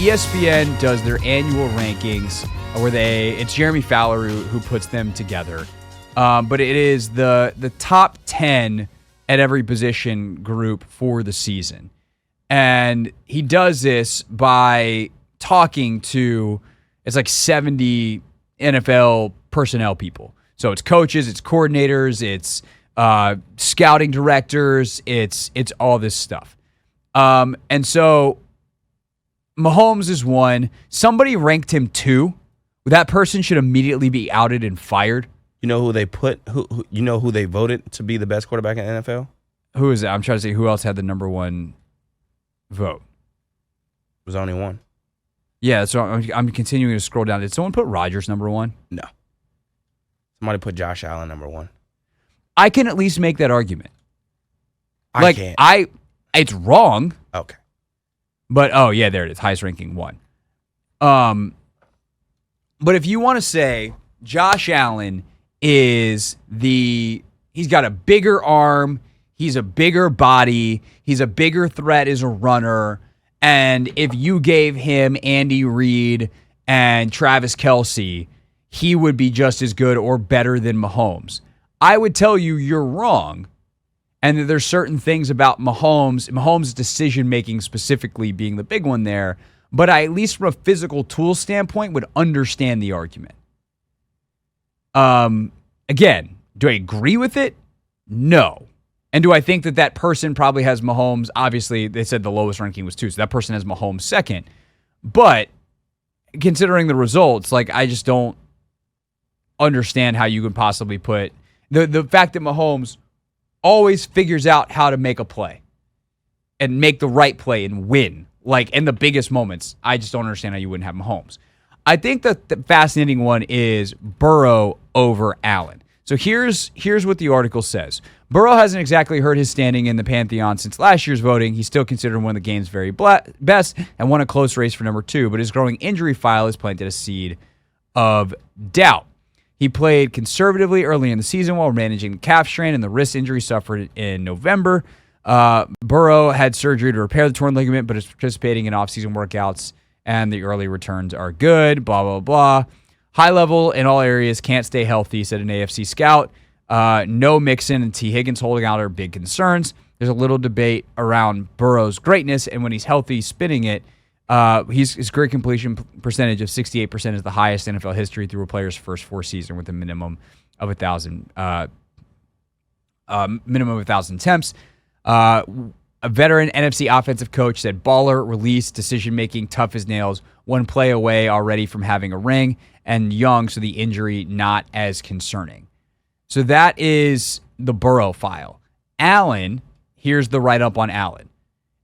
ESPN does their annual rankings where it's Jeremy Fowler who puts them together. But it is the top 10 at every position group for the season. And he does this by talking to, it's like 70 NFL personnel people. So it's coaches, it's coordinators, it's scouting directors, it's all this stuff. And so Mahomes is one. Somebody ranked him 2. That person should immediately be outed and fired. You know who they put? Who they voted to be the best quarterback in the NFL? Who is that? I'm trying to see who else had the number 1 vote. There's only one. Yeah, so I'm continuing to scroll down. Did someone put Rodgers number 1? No. Somebody put Josh Allen number 1. I can at least make that argument. I can't. It's wrong. Okay. But yeah, there it is. Highest ranking 1. But if you want to say Josh Allen he's got a bigger arm, he's a bigger body, he's a bigger threat as a runner, and if you gave him Andy Reid and Travis Kelce, he would be just as good or better than Mahomes. I would tell you you're wrong, and that there's certain things about Mahomes' decision-making specifically being the big one there, but I, at least from a physical tool standpoint, would understand the argument. Again, do I agree with it? No. And do I think that person probably has Mahomes? Obviously, they said the lowest ranking was 2, so that person has Mahomes second. But considering the results, I just don't understand how you could possibly put the fact that Mahomes always figures out how to make a play and make the right play and win, in the biggest moments. I just don't understand how you wouldn't have Mahomes. I think that the fascinating one is Burrow over Allen. So here's what the article says. Burrow hasn't exactly hurt his standing in the Pantheon since last year's voting. He's still considered one of the game's very best and won a close race for number 2, but his growing injury file has planted a seed of doubt. He played conservatively early in the season while managing the calf strain and the wrist injury suffered in November. Burrow had surgery to repair the torn ligament, but is participating in off-season workouts, and the early returns are good, blah, blah, blah. High level in all areas, can't stay healthy, said an AFC scout. No Mixon and T. Higgins holding out are big concerns. There's a little debate around Burrow's greatness, and when he's healthy, spinning it, his career completion percentage of 68% is the highest in NFL history through a player's first 4 seasons with a minimum of 1,000 attempts. A veteran NFC offensive coach said baller, release, decision-making, tough as nails, 1 play away already from having a ring, and young, so the injury not as concerning. So that is the Burrow file. Allen, here's the write-up on Allen.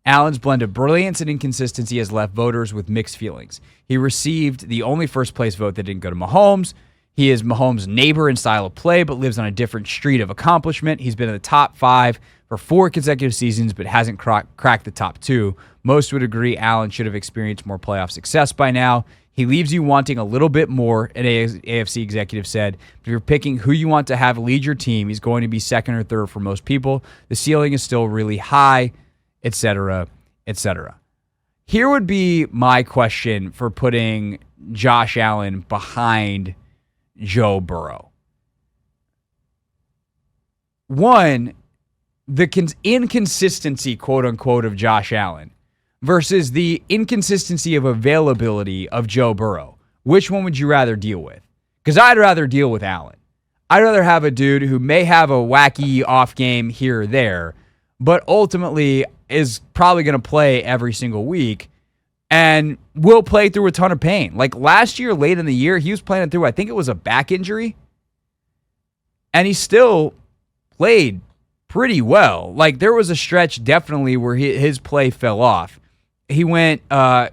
Allen's blend of brilliance and inconsistency has left voters with mixed feelings. He received the only first-place vote that didn't go to Mahomes. He is Mahomes' neighbor in style of play, but lives on a different street of accomplishment. He's been in the top 5 for 4 consecutive seasons, but hasn't cracked the top 2. Most would agree Allen should have experienced more playoff success by now. He leaves you wanting a little bit more, an AFC executive said. If you're picking who you want to have lead your team, he's going to be second or third for most people. The ceiling is still really high, etc., etc. Here would be my question for putting Josh Allen behind Joe Burrow. One, the inconsistency, quote unquote, of Josh Allen versus the inconsistency of availability of Joe Burrow. Which one would you rather deal with? Because I'd rather deal with Allen. I'd rather have a dude who may have a wacky off game here or there, but ultimately is probably going to play every single week and will play through a ton of pain. Like last year, late in the year, he was playing through, I think it was a back injury, and he still played pretty well. Like there was a stretch definitely where his play fell off. He went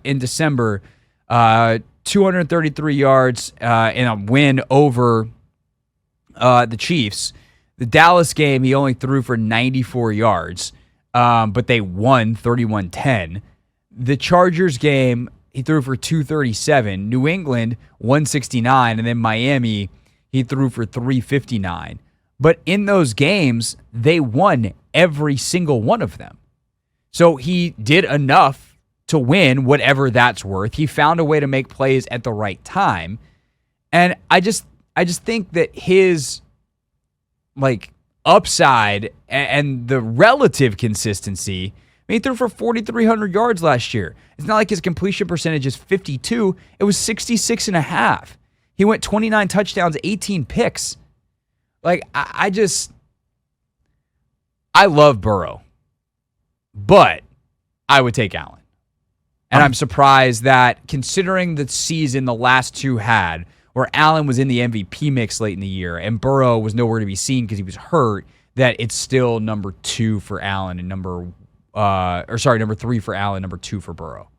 in December, 233 yards in a win over the Chiefs. The Dallas game, he only threw for 94 yards, but they won 31-10. The Chargers game, he threw for 237. New England, 169. And then Miami, he threw for 359. But in those games, they won every single one of them. So he did enough to win, whatever that's worth. He found a way to make plays at the right time. And I just think that his upside and the relative consistency, he threw for 4,300 yards last year. It's not like his completion percentage is 52. It was 66.5. He went 29 touchdowns, 18 picks. I love Burrow, but I would take Allen. And I'm surprised that, considering the season the last two had, where Allen was in the MVP mix late in the year and Burrow was nowhere to be seen because he was hurt, that it's still number 2 for Allen and number 3 for Allen, number 2 for Burrow.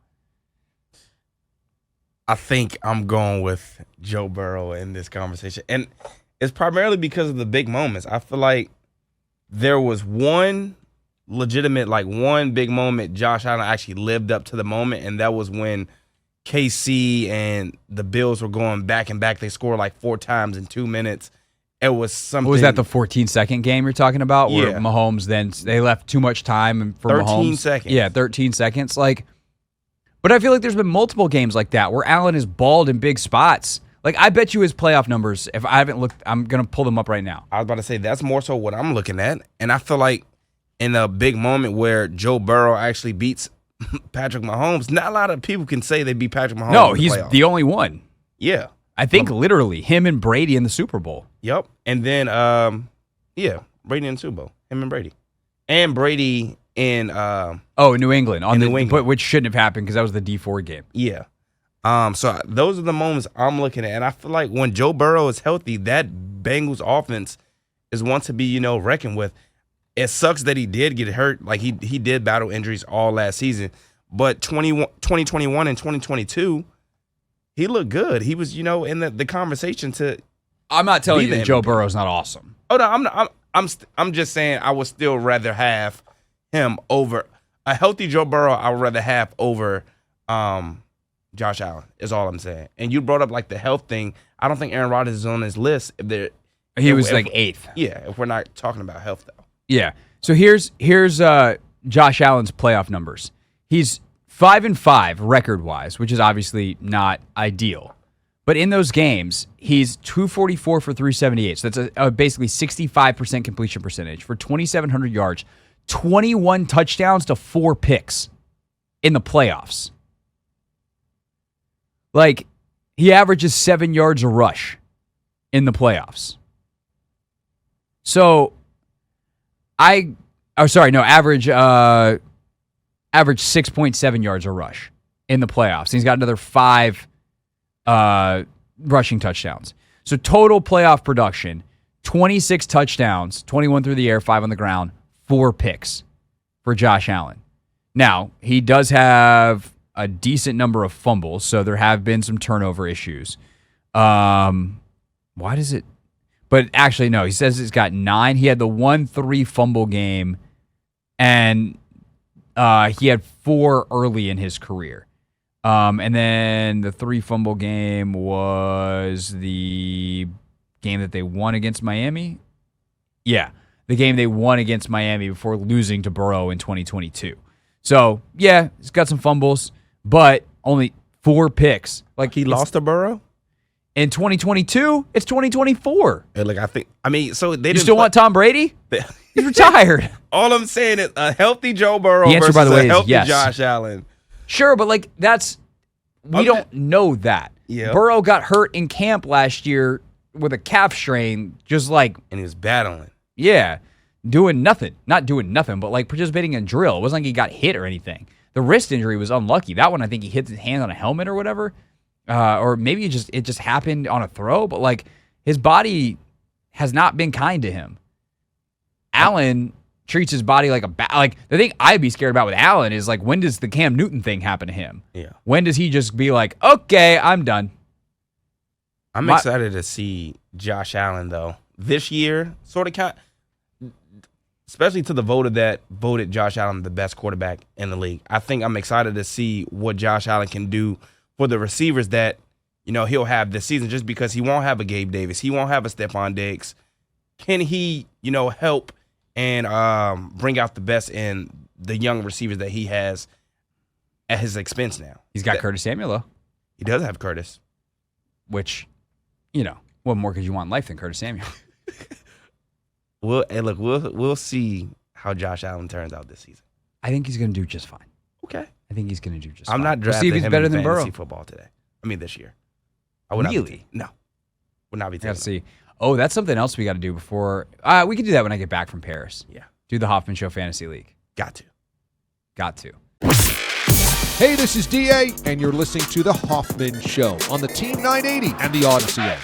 I think I'm going with Joe Burrow in this conversation. And it's primarily because of the big moments. I feel like there was one legitimate, one big moment Josh Allen actually lived up to the moment, and that was when KC and the Bills were going back and back. They scored 4 times in 2 minutes. It was something. Was that the 14-second game you're talking about? Where Yeah. Mahomes they left too much time for 13 Mahomes? seconds. Yeah, 13 seconds. But I feel like there's been multiple games like that where Allen is balled in big spots. I bet you his playoff numbers, if I haven't looked, I'm going to pull them up right now. I was about to say, that's more so what I'm looking at. And I feel like in a big moment where Joe Burrow actually beats Patrick Mahomes, not a lot of people can say they beat Patrick Mahomes. No, in the he's playoffs. the only one. Yeah. I think literally him and Brady in the Super Bowl. Yep. And then, Brady in the Super Bowl. Him and Brady. And Brady in New England. New England. But which shouldn't have happened because that was the D4 game. Yeah. So those are the moments I'm looking at. And I feel like when Joe Burrow is healthy, that Bengals offense is one to be, reckoned with. It sucks that he did get hurt. He did battle injuries all last season. But 2021 and 2022, he looked good. He was, in the conversation to. I'm not telling you the that Joe MVP. Burrow's not awesome. Oh no, I'm just saying I would still rather have him over a healthy Joe Burrow. I would rather have over Josh Allen. Is all I'm saying. And you brought up the health thing. I don't think Aaron Rodgers is on his list. He was 8th. Yeah, if we're not talking about health though. Yeah. So here's Josh Allen's playoff numbers. He's 5-5 record-wise, which is obviously not ideal. But in those games, he's 244 for 378. So that's a basically 65% completion percentage for 2,700 yards, 21 touchdowns to 4 picks in the playoffs. He averages 7 yards a rush in the playoffs. So average 6.7 yards a rush in the playoffs. He's got another 5 rushing touchdowns. So total playoff production, 26 touchdowns, 21 through the air, 5 on the ground, 4 picks for Josh Allen. Now, he does have a decent number of fumbles, so there have been some turnover issues. Why does it? But actually, no, he says he's got 9. He had the 1-3 fumble game, and he had 4 early in his career. And then the 3 fumble game was the game that they won against Miami. Yeah, the game they won against Miami before losing to Burrow in 2022. So, yeah, he's got some fumbles, but only 4 picks. He lost to Burrow? In 2022, it's 2024. So they didn't. You still want Tom Brady? He's retired. All I'm saying is a healthy Joe Burrow The answer, versus by the way, a is healthy yes. Josh Allen. Sure, but we don't know that. Yeah. Burrow got hurt in camp last year with a calf strain, And he was battling. doing nothing. Not doing nothing, but participating in drill. It wasn't like he got hit or anything. The wrist injury was unlucky. That one, I think he hit his hand on a helmet or whatever. Or maybe it just happened on a throw, but his body has not been kind to him. Allen treats his body like the thing I'd be scared about with Allen is when does the Cam Newton thing happen to him? Yeah. When does he just be okay, I'm done? I'm excited to see Josh Allen though this year, especially to the voter that voted Josh Allen the best quarterback in the league. I think I'm excited to see what Josh Allen can do for the receivers that he'll have this season, just because he won't have a Gabe Davis, he won't have a Stephon Diggs. Can he help and bring out the best in the young receivers that he has? at his expense now. He's got Curtis Samuel, though. He does have Curtis. Which, what more could you want in life than Curtis Samuel? We'll see how Josh Allen turns out this season. I think he's going to do just fine. Okay. I think he's going to do just fine. I'm not We'll see drafting if he's him better in than fantasy Burrow. football today. This year. I would Really? No. Would not be taking Let's see. Oh, that's something else we got to do before. We can do that when I get back from Paris. Yeah. Do the Hoffman Show Fantasy League. Got to. Hey, this is DA, and you're listening to The Hoffman Show on the Team 980 and the Odyssey app.